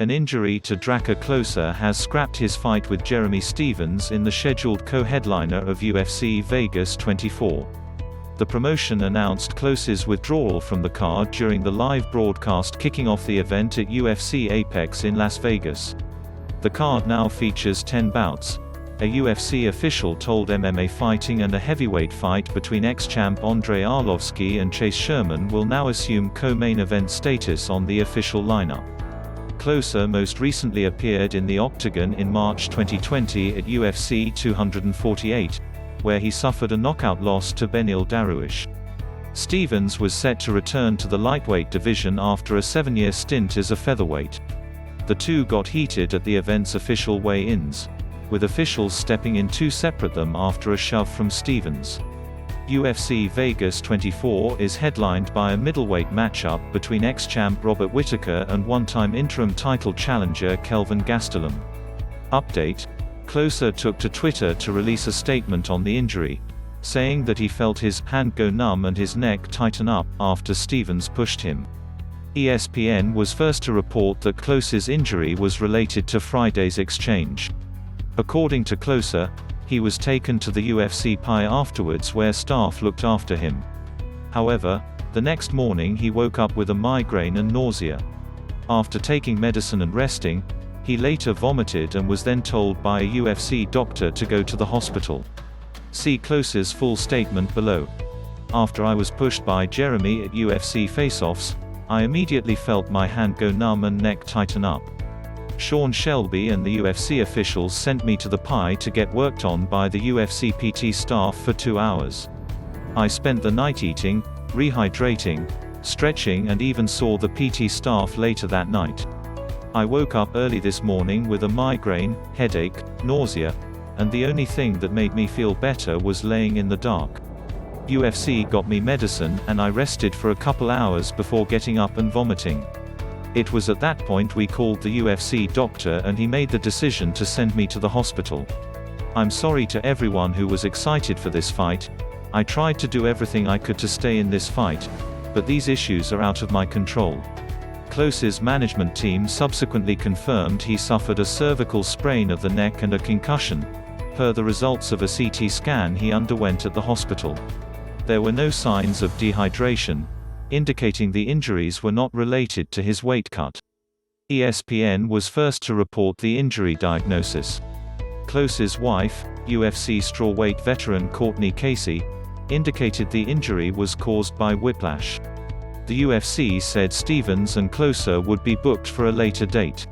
An injury to Drakkar Klose has scrapped his fight with Jeremy Stephens in the scheduled co-headliner of UFC Vegas 24. The promotion announced Klose's withdrawal from the card during the live broadcast kicking off the event at UFC Apex in Las Vegas. The card now features 10 bouts. A UFC official told MMA Fighting and a heavyweight fight between ex-champ Andrei Arlovski and Chase Sherman will now assume co-main event status on the official lineup. Klose most recently appeared in the octagon in March 2020 at UFC 248, where he suffered a knockout loss to Beneil Dariush. Stephens was set to return to the lightweight division after a 7-year stint as a featherweight. The two got heated at the event's official weigh-ins, with officials stepping in to separate them after a shove from Stephens. UFC Vegas 24 is headlined by a middleweight matchup between ex-champ Robert Whittaker and one-time interim title challenger Kelvin Gastelum. Update: Klose took to Twitter to release a statement on the injury, saying that he felt his hand go numb and his neck tighten up after Stephens pushed him. ESPN was first to report that Klose's injury was related to Friday's exchange. According to Klose, he was taken to the UFC PI afterwards where staff looked after him. However, the next morning he woke up with a migraine and nausea. After taking medicine and resting, he later vomited and was then told by a UFC doctor to go to the hospital. See Klose's full statement below. After I was pushed by Jeremy at UFC faceoffs, I immediately felt my hand go numb and neck tighten up. Sean Shelby and the UFC officials sent me to the PI to get worked on by the UFC PT staff for 2 hours. I spent the night eating, rehydrating, stretching and even saw the PT staff later that night. I woke up early this morning with a migraine, headache, nausea, and the only thing that made me feel better was laying in the dark. UFC got me medicine and I rested for a couple hours before getting up and vomiting. It was at that point we called the UFC doctor and he made the decision to send me to the hospital. I'm sorry to everyone who was excited for this fight. I tried to do everything I could to stay in this fight, but these issues are out of my control. Klose's management team subsequently confirmed he suffered a cervical sprain of the neck and a concussion, per the results of a CT scan he underwent at the hospital. There were no signs of dehydration, indicating the injuries were not related to his weight cut. ESPN was first to report the injury diagnosis. Klose's wife, UFC strawweight veteran Courtney Casey, indicated the injury was caused by whiplash. The UFC said Stephens and Klose would be booked for a later date.